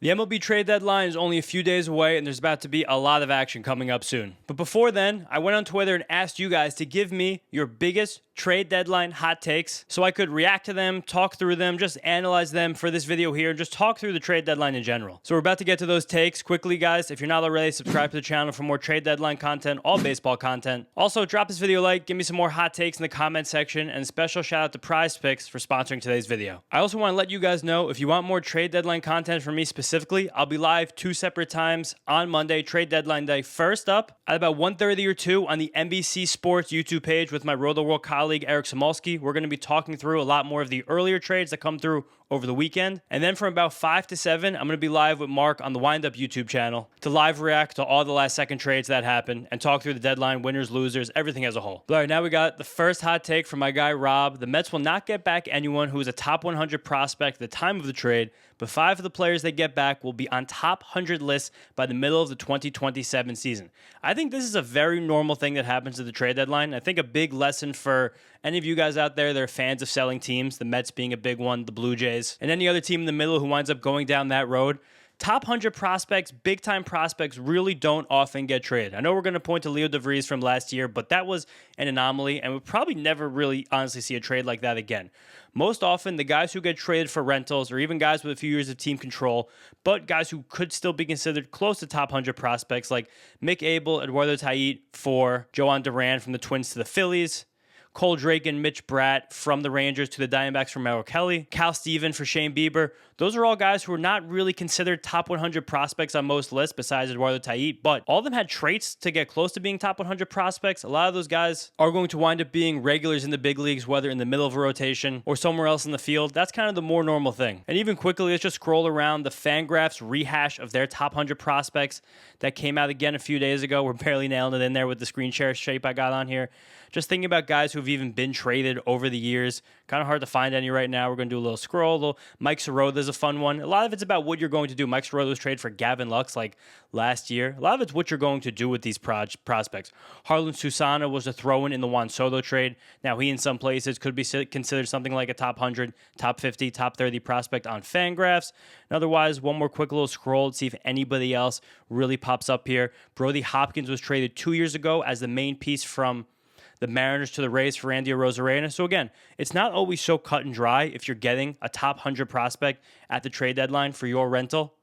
The MLB Trade Deadline is only a few days away, and there's about to be a lot of action coming up soon. But before then, I went on Twitter and asked you guys to give me your biggest trade deadline hot takes so I could react to them, talk through them, just analyze them for this video here, and just talk through the trade deadline in general. So we're about to get to those takes quickly, guys. If you're not already, subscribe to the channel for more trade deadline content, all baseball content. Also, drop this video a like, give me some more hot takes in the comment section, and a special shout out to Prize Picks for sponsoring today's video. I also want to let you guys know if you want more trade deadline content from me specifically, I'll be live 2 separate times on Monday, trade deadline day. First up, at about 1:30 or 2 on the NBC Sports YouTube page with my Road to World colleague Eric Samolsky. We're going to be talking through a lot more of the earlier trades that come through over the weekend. And then from about 5 to 7, I'm going to be live with Mark on the Wind Up YouTube channel to live react to all the last second trades that happened and talk through the deadline, winners, losers, everything as a whole. But all right, now we got the first hot take from my guy Rob. The Mets will not get back anyone who was a top 100 prospect at the time of the trade, but 5 of the players they get back will be on top 100 lists by the middle of the 2027 season. I think this is a very normal thing that happens at the trade deadline. I think a big lesson for any of you guys out there that are fans of selling teams, the Mets being a big one, the Blue Jays, and any other team in the middle who winds up going down that road, top 100 prospects, big-time prospects really don't often get traded. I know we're going to point to Leo DeVries from last year, but that was an anomaly, and we'll probably never really honestly see a trade like that again. Most often, the guys who get traded for rentals or even guys with a few years of team control, but guys who could still be considered close to top 100 prospects like Mick Abel, Eduardo Tait for Joan Duran from the Twins to the Phillies, Cole Drake and Mitch Bratt from the Rangers to the Diamondbacks for Merrill Kelly, Cal Steven for Shane Bieber. Those are all guys who are not really considered top 100 prospects on most lists besides Eduardo Tait, but all of them had traits to get close to being top 100 prospects. A lot of those guys are going to wind up being regulars in the big leagues, whether in the middle of a rotation or somewhere else in the field. That's kind of the more normal thing. And even quickly, let's just scroll around the Fangraphs rehash of their top 100 prospects that came out again a few days ago. We're barely nailing it in there with the screen share shape I got on here. Just thinking about guys who've even been traded over the years. Kind of hard to find any right now. We're going to do a little scroll. Mike Sorota's a fun one. A lot of it's about what you're going to do. Mike Sorota was traded for Gavin Lux like last year. A lot of it's what you're going to do with these prospects. Harlan Susana was a throw-in in the Juan Soto trade. Now, he in some places could be considered something like a top 100, top 50, top 30 prospect on Fangraphs. And otherwise, one more quick little scroll to see if anybody else really pops up here. Brody Hopkins was traded 2 years ago as the main piece from the Mariners to the Rays for Randy Arozarena. So again, it's not always so cut and dry if you're getting a top 100 prospect at the trade deadline for your rental.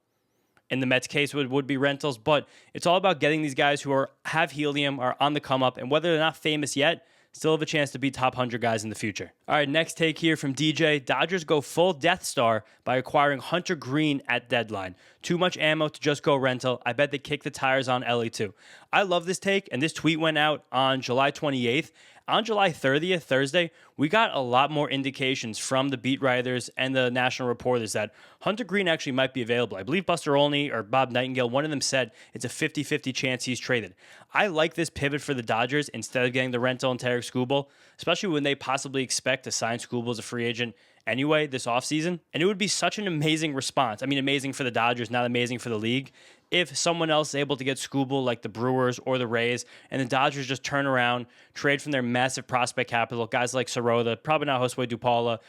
In the Mets case, it would be rentals, but it's all about getting these guys who have helium, are on the come up, and whether they're not famous yet, still have a chance to be top 100 guys in the future. All right, next take here from DJ. Dodgers go full Death Star by acquiring Hunter Green at deadline. Too much ammo to just go rental. I bet they kick the tires on Ellie too. I love this take, and this tweet went out on July 28th. On July 30th, Thursday, we got a lot more indications from the beat writers and the national reporters that Hunter Green actually might be available. I believe Buster Olney or Bob Nightingale, one of them said it's a 50-50 chance he's traded. I like this pivot for the Dodgers instead of getting the rental and Tarek Skubal, especially when they possibly expect to sign Skubal as a free agent anyway this offseason. And it would be such an amazing response. I mean, amazing for the Dodgers, not amazing for the league, if someone else is able to get Skubal like the Brewers or the Rays, and the Dodgers just turn around, trade from their massive prospect capital, guys like Sorota, probably not Josue Dupala,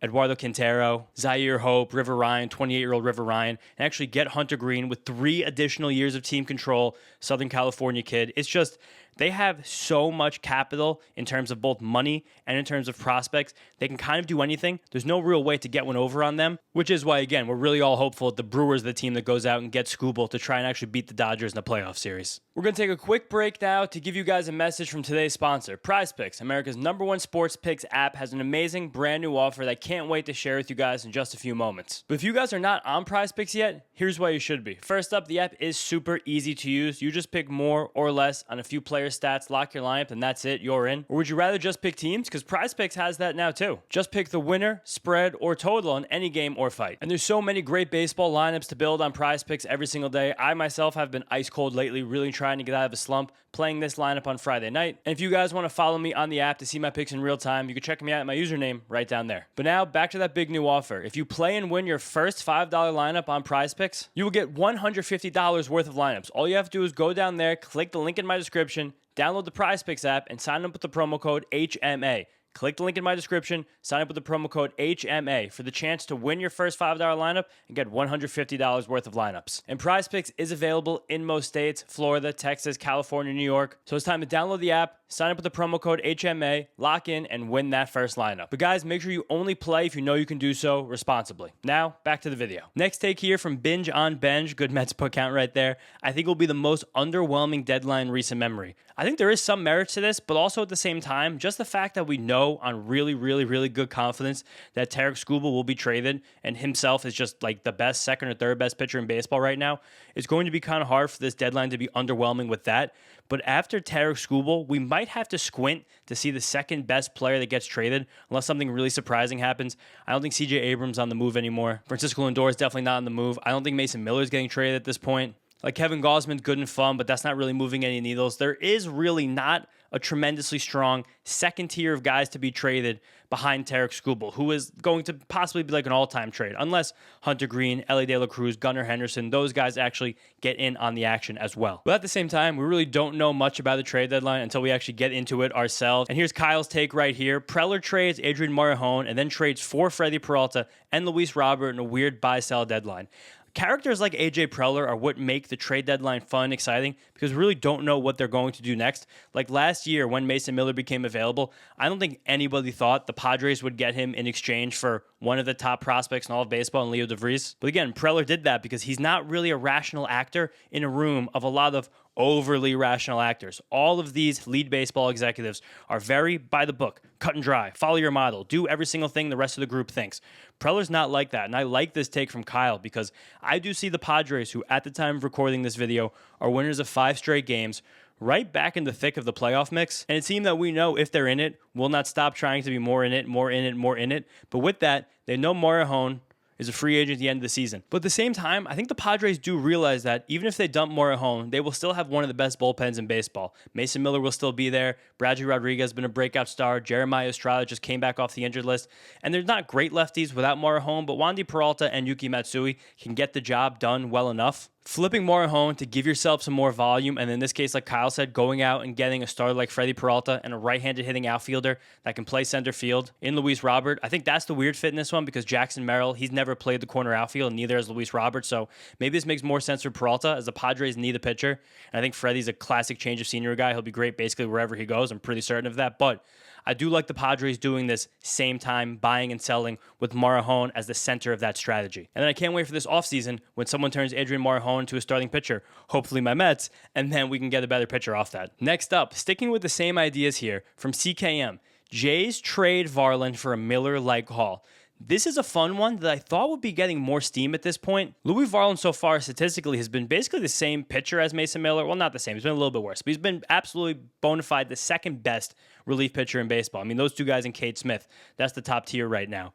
Eduardo Quintero, Zaire Hope, River Ryan, 28-year-old River Ryan, and actually get Hunter Green with 3 additional years of team control, Southern California kid. It's just, they have so much capital in terms of both money and in terms of prospects. They can kind of do anything. There's no real way to get one over on them, which is why, again, we're really all hopeful that the Brewers are the team that goes out and gets Skubal to try and actually beat the Dodgers in the playoff series. We're going to take a quick break now to give you guys a message from today's sponsor. Prize Picks, America's #1 sports picks app, has an amazing brand new offer that I can't wait to share with you guys in just a few moments. But if you guys are not on Prize Picks yet, here's why you should be. First up, the app is super easy to use. You just pick more or less on a few player stats, lock your lineup, and that's it, you're in. Or would you rather just pick teams? Because Prize Picks has that now too. Just pick the winner, spread, or total on any game or fight. And there's so many great baseball lineups to build on Prize Picks every single day. I myself have been ice cold lately, really trying to get out of a slump, playing this lineup on Friday night. And if you guys want to follow me on the app to see my picks in real time, you can check me out at my username right down there. But now, back to that big new offer. If you play and win your first $5 lineup on Prize Picks, you will get $150 worth of lineups. All you have to do is go down there, click the link in my description, download the Prize Picks app, and sign up with the promo code HMA. click the link in my description, sign up with the promo code HMA for the chance to win your first $5 lineup and get $150 worth of lineups. And Prize Picks is available in most states, Florida, Texas, California, New York. So it's time to download the app, sign up with the promo code HMA, lock in, and win that first lineup. But guys, make sure you only play if you know you can do so responsibly. Now, back to the video. Next take here from Binge on Benj, good Mets put count right there. I think will be the most underwhelming deadline in recent memory. I think there is some merit to this, but also at the same time, just the fact that we know on really good confidence that Tarek Skubal will be traded and himself is just like the best second or third best pitcher in baseball right now, it's going to be kind of hard for this deadline to be underwhelming with that. But after Tarek Skubal, we might have to squint to see the second best player that gets traded unless something really surprising happens. I don't think CJ Abrams on the move anymore. Francisco Lindor is definitely not on the move. I don't think Mason Miller is getting traded at this point. Like Kevin Gausman's good and fun, but that's not really moving any needles. There is really not a tremendously strong second tier of guys to be traded behind Tarek Skubal, who is going to possibly be like an all-time trade, unless Hunter Green, Ellie De La Cruz, Gunnar Henderson, those guys actually get in on the action as well. But at the same time, we really don't know much about the trade deadline until we actually get into it ourselves. And here's Kyle's take right here. Preller trades Adrian Morejon and then trades for Freddie Peralta and Luis Robert in a weird buy-sell deadline. Characters like AJ Preller are what make the trade deadline fun and exciting because we really don't know what they're going to do next. Like last year when Mason Miller became available, I don't think anybody thought the Padres would get him in exchange for one of the top prospects in all of baseball in Leo DeVries. But again, Preller did that because he's not really a rational actor in a room of a lot of overly rational actors. All of these lead baseball executives are very by the book, cut and dry, follow your model, do every single thing the rest of the group thinks. Preller's not like that, and I like this take from Kyle because I do see the Padres, who at the time of recording this video are winners of 5 straight games, right back in the thick of the playoff mix. And it seemed that we know if they're in it, we'll not stop trying to be more in it. But with that, they know Morejon is a free agent at the end of the season. But at the same time, I think the Padres do realize that even if they dump Morejon, they will still have one of the best bullpens in baseball. Mason Miller will still be there. Bradley Rodriguez has been a breakout star. Jeremiah Estrada just came back off the injured list. And they're not great lefties without Morejon, but Wandy Peralta and Yuki Matsui can get the job done well enough. Flipping Morejon to give yourself some more volume, and in this case, like Kyle said, going out and getting a starter like Freddie Peralta and a right-handed hitting outfielder that can play center field in Luis Robert. I think that's the weird fit in this one because Jackson Merrill, he's never played the corner outfield, and neither has Luis Robert, so maybe this makes more sense for Peralta as the Padres need a pitcher. And I think Freddie's a classic change of scenery guy. He'll be great basically wherever he goes. I'm pretty certain of that, but I do like the Padres doing this same time, buying and selling with Morejon as the center of that strategy. And then I can't wait for this offseason when someone turns Adrian Morejon into a starting pitcher, hopefully my Mets, and then we can get a better pitcher off that. Next up, sticking with the same ideas here from CKM, Jays trade Varland for a Miller-like haul. This is a fun one that I thought would be getting more steam at this point. Louis Varland so far statistically has been basically the same pitcher as Mason Miller. Well, not the same. He's been a little bit worse, but he's been absolutely bona fide the second best relief pitcher in baseball. I mean, those two guys and Cade Smith, that's the top tier right now.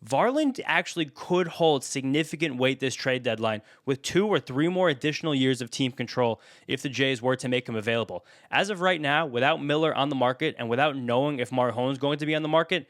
Varland actually could hold significant weight this trade deadline with 2 or 3 more additional years of team control if the Jays were to make him available. As of right now, without Miller on the market and without knowing if Morejon is going to be on the market,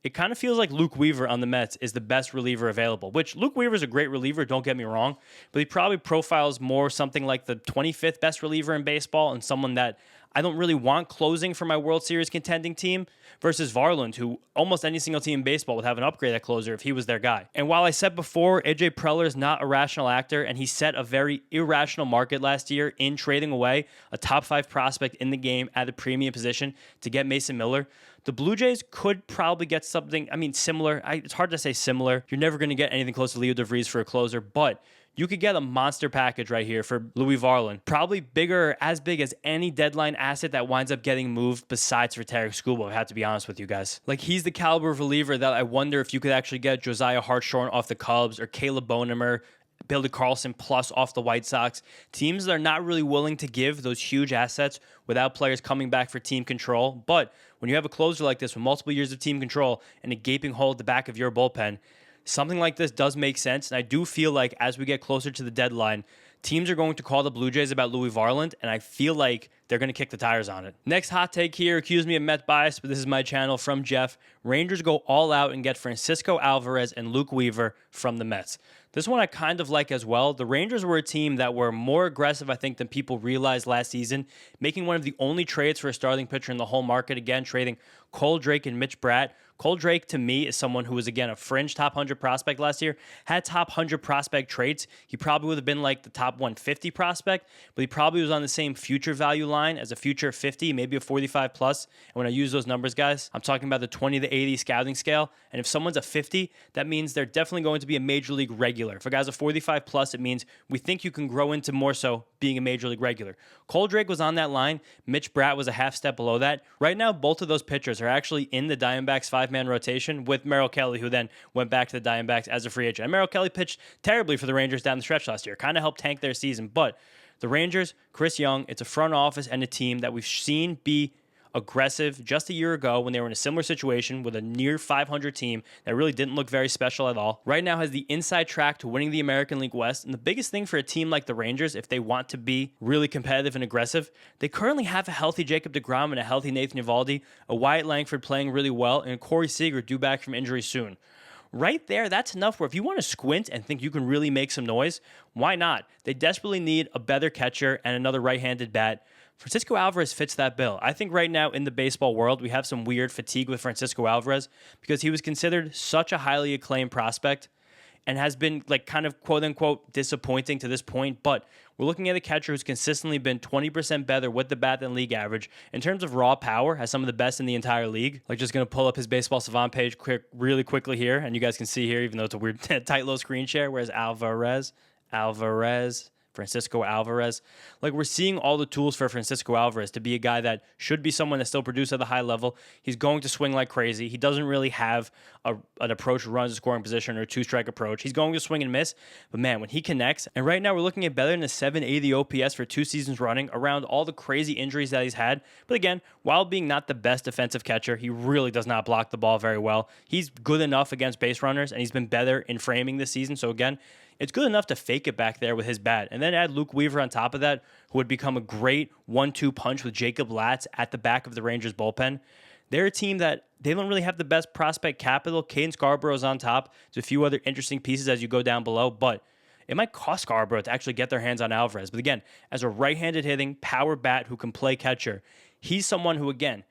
it kind of feels like Luke Weaver on the Mets is the best reliever available, which Luke Weaver is a great reliever, don't get me wrong, but he probably profiles more something like the 25th best reliever in baseball and someone that I don't really want closing for my World Series contending team versus Varland, who almost any single team in baseball would have an upgrade at closer if he was their guy. And while I said before, AJ Preller is not a rational actor, and he set a very irrational market last year in trading away a top 5 prospect in the game at a premium position to get Mason Miller, the Blue Jays could probably get something, similar. It's hard to say similar. You're never going to get anything close to Leo DeVries for a closer, but you could get a monster package right here for Louis Varland. Probably bigger, or as big as any deadline asset that winds up getting moved besides for Tarek Skubal, I have to be honest with you guys. Like, he's the caliber of reliever that I wonder if you could actually get Josiah Hartshorn off the Cubs or Caleb Bonemer, Billy Carlson plus off the White Sox. Teams that are not really willing to give those huge assets without players coming back for team control. But when you have a closer like this with multiple years of team control and a gaping hole at the back of your bullpen, something like this does make sense, and I do feel like as we get closer to the deadline, teams are going to call the Blue Jays about Louis Varland, and I feel like they're going to kick the tires on it. Next hot take here, accuse me of Met bias, but this is my channel, from Jeff. Rangers go all out and get Francisco Alvarez and Luke Weaver from the Mets. This one I kind of like as well. The Rangers were a team that were more aggressive, I think, than people realized last season, making one of the only trades for a starting pitcher in the whole market, again, trading Cole Drake and Mitch Bratt. Cole Drake, to me, is someone who was, again, a fringe top 100 prospect last year, had top 100 prospect traits. He probably would have been like the top 150 prospect, but he probably was on the same future value line as a future 50, maybe a 45 plus. And when I use those numbers, guys, I'm talking about the 20 to 80 scouting scale. And if someone's a 50, that means they're definitely going to be a major league regular. If a guy's a 45 plus, it means we think you can grow into more so being a major league regular. Cole Drake was on that line. Mitch Bratt was a half step below that. Right now, both of those pitchers are actually in the Diamondbacks five-man rotation with Merrill Kelly, who then went back to the Diamondbacks as a free agent. And Merrill Kelly pitched terribly for the Rangers down the stretch last year. Kind of helped tank their season. But the Rangers, Chris Young, it's a front office and a team that we've seen be aggressive just a year ago when they were in a similar situation with a near 500 team that really didn't look very special at all. Right now has the inside track to winning the American League West. And the biggest thing for a team like the Rangers, if they want to be really competitive and aggressive, they currently have a healthy Jacob deGrom and a healthy Nathan Eovaldi, a Wyatt Langford playing really well, and Corey Seager due back from injury soon. Right there, that's enough where if you want to squint and think you can really make some noise, why not? They desperately need a better catcher and another right-handed bat. Francisco Alvarez fits that bill. I think right now in the baseball world, we have some weird fatigue with Francisco Alvarez because he was considered such a highly acclaimed prospect and has been like kind of quote unquote disappointing to this point. But we're looking at a catcher who's consistently been 20% better with the bat than league average. In terms of raw power, has some of the best in the entire league. Like just going to pull up his Baseball Savant page really quickly here. And you guys can see here, even though it's a weird tight low screen share, whereas Francisco Alvarez. Like we're seeing all the tools for Francisco Alvarez to be a guy that should be someone that still produces at a high level. He's going to swing like crazy. He doesn't really have an approach that runs a scoring position or a two-strike approach. He's going to swing and miss, but man, when he connects, and right now we're looking at better than a 780 OPS for 2 seasons running around all the crazy injuries that he's had. But again, while being not the best defensive catcher, he really does not block the ball very well. He's good enough against base runners, and he's been better in framing this season. So again, it's good enough to fake it back there with his bat. And then add Luke Weaver on top of that, who would become a great 1-2 punch with Jacob Latz at the back of the Rangers bullpen. They're a team that they don't really have the best prospect capital. Caden Scarborough's on top. There's a few other interesting pieces as you go down below, but it might cost Scarborough to actually get their hands on Alvarez. But again, as a right-handed hitting power bat who can play catcher, he's someone who, again,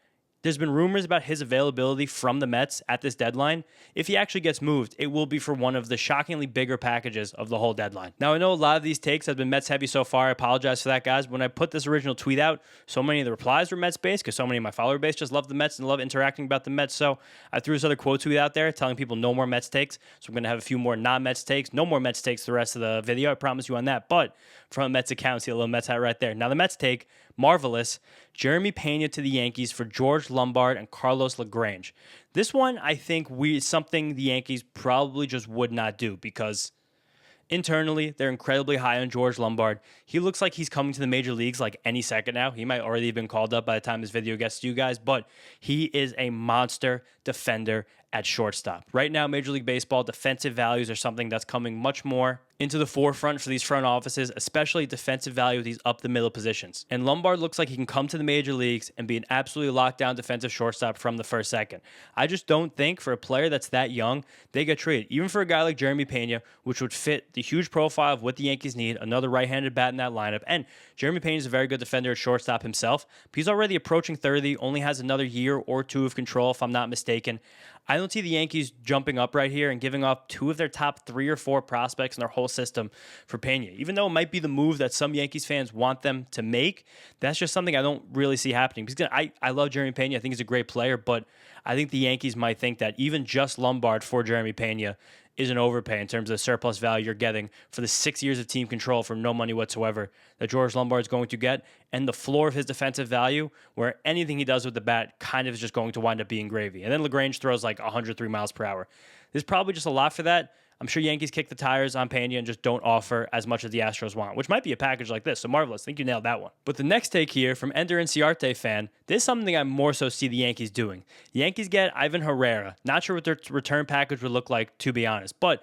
there's been rumors about his availability from the Mets at this deadline. If he actually gets moved, it will be for one of the shockingly bigger packages of the whole deadline. Now, I know a lot of these takes have been Mets heavy so far. I apologize for that, guys. When I put this original tweet out, so many of the replies were Mets based because so many of my follower base just love the Mets and love interacting about the Mets. So I threw this other quote tweet out there telling people no more Mets takes. So I'm going to have a few more non-Mets takes. No more Mets takes the rest of the video. I promise you on that. But from a Mets account, see a little Mets hat right there. Now, the Mets take, marvelous, Jeremy Pena to the Yankees for George Lombard and Carlos LaGrange. This one, I think, something the Yankees probably just would not do because internally, they're incredibly high on George Lombard. He looks like he's coming to the major leagues like any second now. He might already have been called up by the time this video gets to you guys, but he is a monster defender at shortstop. Right now, Major League Baseball defensive values are something that's coming much more into the forefront for these front offices, especially defensive value with these up-the-middle positions. And Lombard looks like he can come to the major leagues and be an absolutely lockdown defensive shortstop from the first second. I just don't think for a player that's that young, they get traded. Even for a guy like Jeremy Pena, which would fit the huge profile of what the Yankees need, another right-handed bat in that lineup. And Jeremy Pena is a very good defender at shortstop himself, but he's already approaching 30, only has another year or two of control, if I'm not mistaken. I don't see the Yankees jumping up right here and giving up 2 of their top 3 or 4 prospects in their whole system for Pena. Even though it might be the move that some Yankees fans want them to make, that's just something I don't really see happening. Because I love Jeremy Pena. I think he's a great player, but I think the Yankees might think that even just Lombard for Jeremy Pena is an overpay in terms of the surplus value you're getting for the 6 years of team control for no money whatsoever that George Lombard is going to get, and the floor of his defensive value where anything he does with the bat kind of is just going to wind up being gravy. And then LaGrange throws like 103 miles per hour. There's probably just a lot for that. I'm sure Yankees kick the tires on Pena and just don't offer as much as the Astros want, which might be a package like this. So marvelous. I think you nailed that one. But the next take here from Ender Inciarte fan, this is something I more so see the Yankees doing. The Yankees get Ivan Herrera. Not sure what their return package would look like, to be honest. But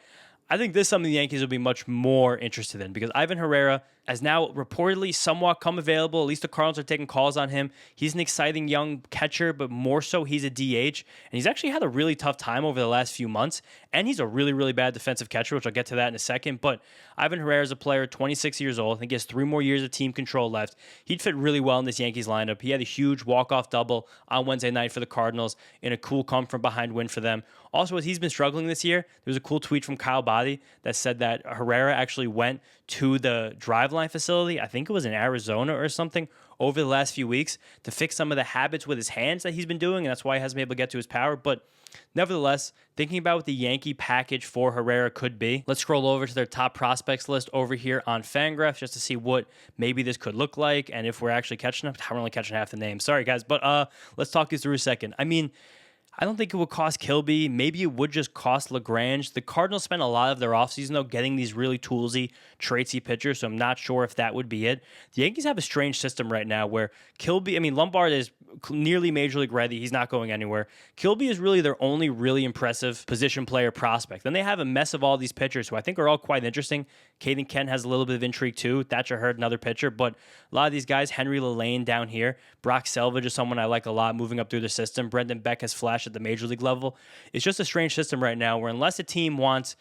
I think this is something the Yankees will be much more interested in because Ivan Herrera has now reportedly somewhat come available. At least the Cardinals are taking calls on him. He's an exciting young catcher, but more so he's a DH. And he's actually had a really tough time over the last few months. And he's a really, really bad defensive catcher, which I'll get to that in a second. But Ivan Herrera is a player, 26 years old. I think he has 3 more years of team control left. He'd fit really well in this Yankees lineup. He had a huge walk-off double on Wednesday night for the Cardinals in a cool come-from-behind win for them. Also, as he's been struggling this year, there was a cool tweet from Kyle Body that said that Herrera actually went to the driveline facility, I think it was in Arizona or something, over the last few weeks to fix some of the habits with his hands that he's been doing, and that's why he hasn't been able to get to his power. But nevertheless, thinking about what the Yankee package for Herrera could be, let's scroll over to their top prospects list over here on Fangraphs just to see what maybe this could look like and if we're actually catching up. We're only catching half the names. Sorry, guys, but let's talk this through a second. I mean, I don't think it would cost Kilby. Maybe it would just cost LaGrange. The Cardinals spent a lot of their offseason, though, getting these really toolsy, traitsy pitchers, so I'm not sure if that would be it. The Yankees have a strange system right now where Lombard is nearly major league ready. He's not going anywhere. Kilby is really their only really impressive position player prospect. Then they have a mess of all these pitchers who I think are all quite interesting. Caden Kent has a little bit of intrigue too. Thatcher Hurd, another pitcher. But a lot of these guys, Henry LaLane down here. Brock Selvage is someone I like a lot moving up through the system. Brendan Beck has flashed at the major league level. It's just a strange system right now where unless a team wants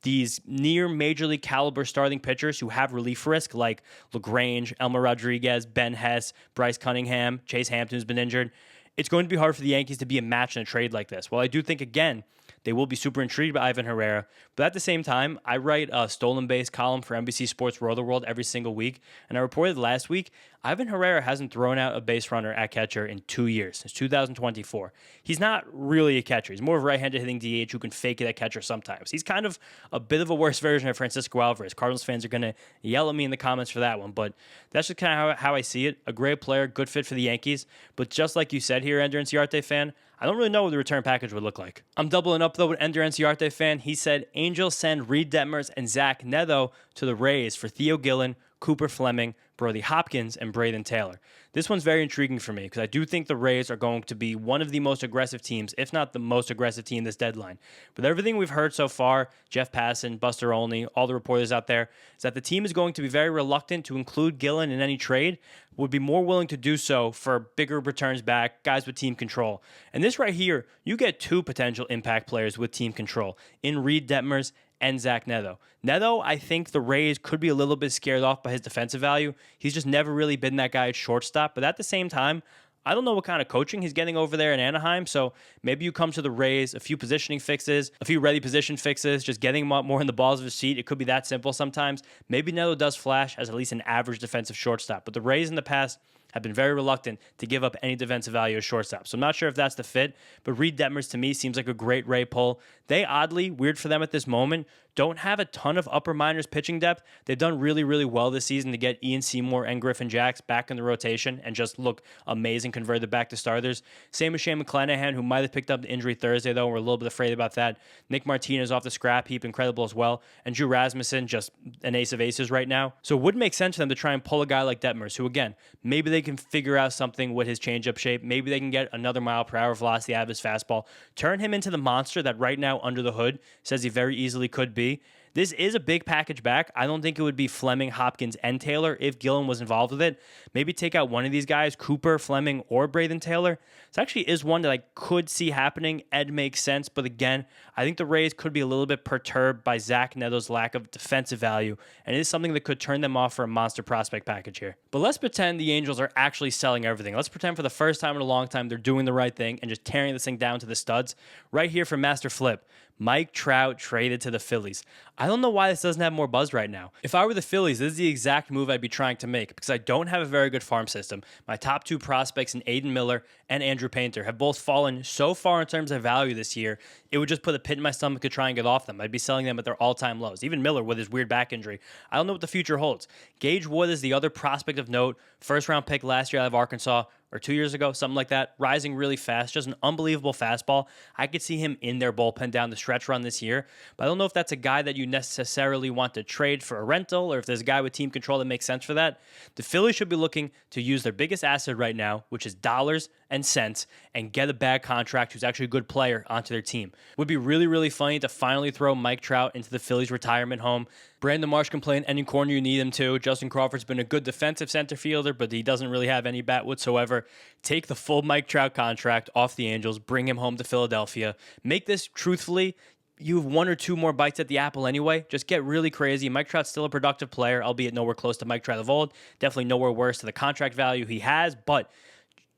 these near major league caliber starting pitchers who have relief risk like LaGrange, Elmer Rodriguez, Ben Hess, Bryce Cunningham, Chase Hampton's been injured, it's going to be hard for the Yankees to be a match in a trade like this. Well, I do think, again, they will be super intrigued by Ivan Herrera. But at the same time, I write a stolen base column for NBC Sports World every single week. And I reported last week, Ivan Herrera hasn't thrown out a base runner at catcher in 2 years, since 2024. He's not really a catcher. He's more of a right-handed hitting DH who can fake it at catcher sometimes. He's kind of a bit of a worse version of Francisco Alvarez. Cardinals fans are going to yell at me in the comments for that one. But that's just kind of how I see it. A great player, good fit for the Yankees. But just like you said here, Ender Inciarte fan, I don't really know what the return package would look like. I'm doubling up, though, with Ender Inciarte fan. He said, Angels send Reed Detmers and Zach Neto to the Rays for Theo Gillen, Cooper Fleming, Brody Hopkins, and Braden Taylor. This one's very intriguing for me because I do think the Rays are going to be one of the most aggressive teams, if not the most aggressive team this deadline. With everything we've heard so far, Jeff Passan, Buster Olney, all the reporters out there, is that the team is going to be very reluctant to include Gillen in any trade, would be more willing to do so for bigger returns back, guys with team control. And this right here, you get 2 potential impact players with team control in Reed Detmers and Zach Neto. Neto, I think the Rays could be a little bit scared off by his defensive value. He's just never really been that guy at shortstop. But at the same time, I don't know what kind of coaching he's getting over there in Anaheim. So maybe you come to the Rays, a few positioning fixes, a few ready position fixes, just getting him up more in the balls of his seat. It could be that simple sometimes. Maybe Neto does flash as at least an average defensive shortstop. But the Rays in the past have been very reluctant to give up any defensive value as shortstop. So I'm not sure if that's the fit, but Reed Detmers to me seems like a great Ray pull. They oddly, weird for them at this moment, don't have a ton of upper minors pitching depth. They've done really, really well this season to get Ian Seymour and Griffin Jacks back in the rotation and just look amazing, converted back to starters. Same with Shane McClanahan, who might have picked up the injury Thursday, though. We're a little bit afraid about that. Nick Martinez off the scrap heap, incredible as well. And Drew Rasmussen, just an ace of aces right now. So it would make sense for them to try and pull a guy like Detmers, who, again, maybe they can figure out something with his changeup shape. Maybe they can get another mile per hour velocity out of his fastball. Turn him into the monster that right now under the hood says he very easily could be. This is a big package back. I don't think it would be Fleming, Hopkins, and Taylor if Gillen was involved with it. Maybe take out one of these guys, Cooper, Fleming, or Braden Taylor. This actually is one that I could see happening. Ed makes sense, but again, I think the Rays could be a little bit perturbed by Zach Neto's lack of defensive value, and it is something that could turn them off for a monster prospect package here. But let's pretend the Angels are actually selling everything. Let's pretend for the first time in a long time they're doing the right thing and just tearing this thing down to the studs. Right here from Master Flip. Mike Trout traded to the Phillies. I don't know why this doesn't have more buzz right now. If I were the Phillies, this is the exact move I'd be trying to make because I don't have a very good farm system. My top 2 prospects in Aiden Miller and Andrew Painter have both fallen so far in terms of value this year, it would just put a pit in my stomach to try and get off them. I'd be selling them at their all-time lows. Even Miller with his weird back injury. I don't know what the future holds. Gage Wood is the other prospect of note. First-round pick last year out of Arkansas, or 2 years ago, something like that, rising really fast, just an unbelievable fastball. I could see him in their bullpen down the stretch run this year, but I don't know if that's a guy that you necessarily want to trade for a rental or if there's a guy with team control that makes sense for that. The Phillies should be looking to use their biggest asset right now, which is dollars and cents and get a bad contract who's actually a good player onto their team. Would be really, really funny to finally throw Mike Trout into the Phillies retirement home. Brandon Marsh can play in any corner you need him to. Justin Crawford's been a good defensive center fielder, but he doesn't really have any bat whatsoever. Take the full Mike Trout contract off the Angels, bring him home to Philadelphia. Make this, truthfully, you have one or two more bites at the apple anyway. Just get really crazy. Mike Trout's still a productive player, albeit nowhere close to Mike Trout of old. Definitely nowhere worse to the contract value he has, but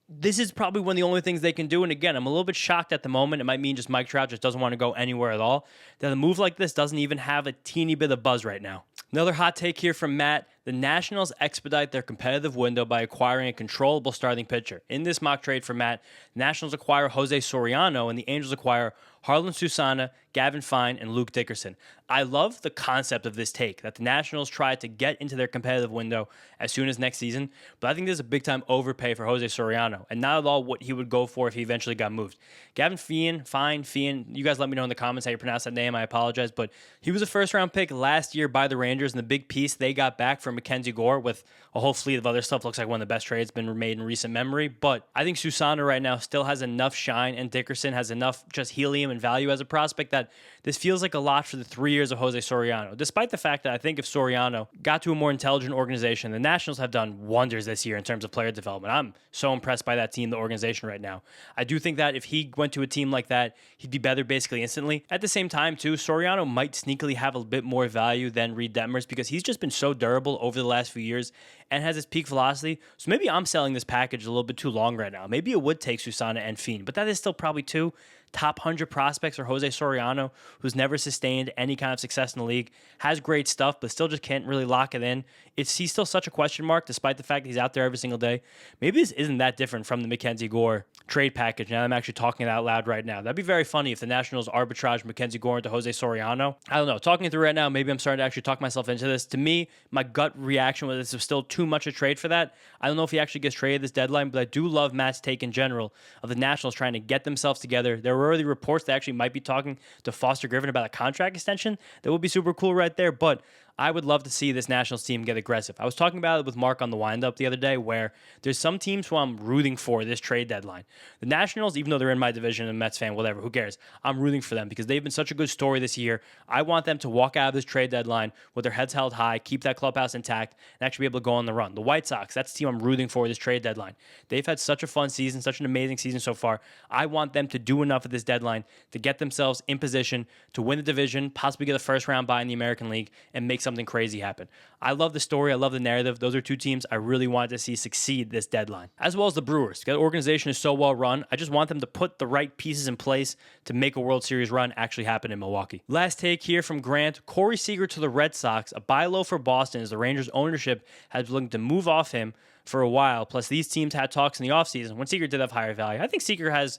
this is probably one of the only things they can do. And again, I'm a little bit shocked at the moment. It might mean just Mike Trout just doesn't want to go anywhere at all. That a move like this doesn't even have a teeny bit of buzz right now. Another hot take here from Matt. The Nationals expedite their competitive window by acquiring a controllable starting pitcher. In this mock trade for Matt, the Nationals acquire Jose Soriano and the Angels acquire Harlan Susana, Gavin Fine, and Luke Dickerson. I love the concept of this take, that the Nationals try to get into their competitive window as soon as next season, but I think this is a big-time overpay for Jose Soriano, and not at all what he would go for if he eventually got moved. Gavin Fine, you guys let me know in the comments how you pronounce that name, I apologize, but he was a first-round pick last year by the Rangers, and the big piece they got back from Mackenzie Gore with a whole fleet of other stuff. Looks like one of the best trades been made in recent memory, but I think Susana right now still has enough shine, and Dickerson has enough just helium and value as a prospect that this feels like a lot for the 3 years of Jose Soriano, despite the fact that I think if Soriano got to a more intelligent organization, the Nationals have done wonders this year in terms of player development. I'm so impressed by that team, the organization right now. I do think that if he went to a team like that, he'd be better basically instantly. At the same time, too, Soriano might sneakily have a bit more value than Reed Detmers because he's just been so durable over the last few years and has his peak velocity. So maybe I'm selling this package a little bit too long right now. Maybe it would take Susana and Fiend, but that is still probably two top 100 prospects for Jose Soriano, who's never sustained any kind of success in the league, has great stuff, but still just can't really lock it in. He's still such a question mark, despite the fact that he's out there every single day. Maybe this isn't that different from the Mackenzie Gore trade package. Now I'm actually talking it out loud right now. That'd be very funny if the Nationals arbitrage Mackenzie Gore into Jose Soriano. I don't know. Talking it through right now, maybe I'm starting to actually talk myself into this. To me, my gut reaction was this was still too much a trade for that. I don't know if he actually gets traded this deadline, but I do love Matt's take in general of the Nationals trying to get themselves together. There were early reports that actually might be talking to Foster Griffin about a contract extension. That would be super cool right there, but I would love to see this Nationals team get aggressive. I was talking about it with Mark on the wind-up the other day where there's some teams who I'm rooting for this trade deadline. The Nationals, even though they're in my division, and Mets fan, whatever, who cares? I'm rooting for them because they've been such a good story this year. I want them to walk out of this trade deadline with their heads held high, keep that clubhouse intact, and actually be able to go on the run. The White Sox, that's the team I'm rooting for this trade deadline. They've had such a fun season, such an amazing season so far. I want them to do enough at this deadline to get themselves in position to win the division, possibly get a first-round bye in the American League, and make something crazy happen. I love the story. I love the narrative. Those are two teams I really wanted to see succeed this deadline, as well as the Brewers. The organization is so well run. I just want them to put the right pieces in place to make a World Series run actually happen in Milwaukee. Last take here from Grant. Corey Seager to the Red Sox, a buy low for Boston as the Rangers ownership has been looking to move off him for a while. Plus, these teams had talks in the offseason when Seager did have higher value. I think Seager has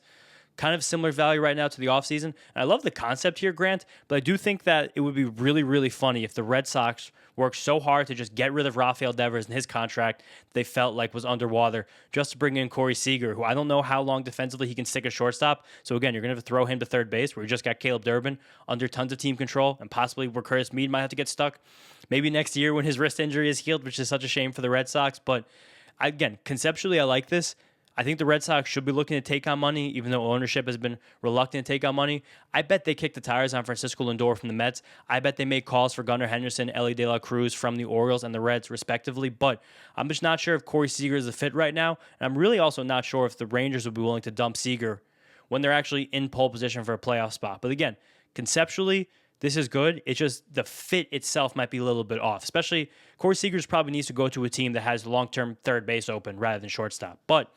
kind of similar value right now to the offseason. And I love the concept here, Grant, but I do think that it would be really, really funny if the Red Sox worked so hard to just get rid of Rafael Devers and his contract they felt like was underwater just to bring in Corey Seager, who I don't know how long defensively he can stick a shortstop. So again, you're going to have to throw him to third base where we just got Caleb Durbin under tons of team control and possibly where Curtis Meade might have to get stuck. Maybe next year when his wrist injury is healed, which is such a shame for the Red Sox. But again, conceptually, I like this. I think the Red Sox should be looking to take on money, even though ownership has been reluctant to take on money. I bet they kick the tires on Francisco Lindor from the Mets. I bet they make calls for Gunnar Henderson, Ellie De La Cruz from the Orioles and the Reds, respectively. But I'm just not sure if Corey Seager is a fit right now. And I'm really also not sure if the Rangers would be willing to dump Seager when they're actually in pole position for a playoff spot. But again, conceptually, this is good. It's just the fit itself might be a little bit off. Especially, Corey Seager probably needs to go to a team that has long-term third base open rather than shortstop. But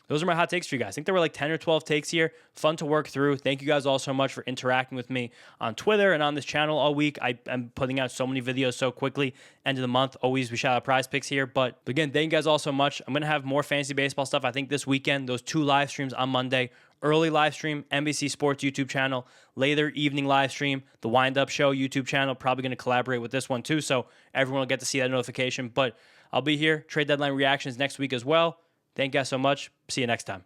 those are my hot takes for you guys. I think there were like 10 or 12 takes here. Fun to work through. Thank you guys all so much for interacting with me on Twitter and on this channel all week. I'm putting out so many videos so quickly. End of the month, always we shout out prize picks here. But again, thank you guys all so much. I'm going to have more fantasy baseball stuff. I think this weekend, those 2 live streams on Monday. Early live stream, NBC Sports YouTube channel. Later evening live stream, the Wind Up Show YouTube channel. Probably going to collaborate with this one too, so everyone will get to see that notification. But I'll be here. Trade deadline reactions next week as well. Thank you guys so much. See you next time.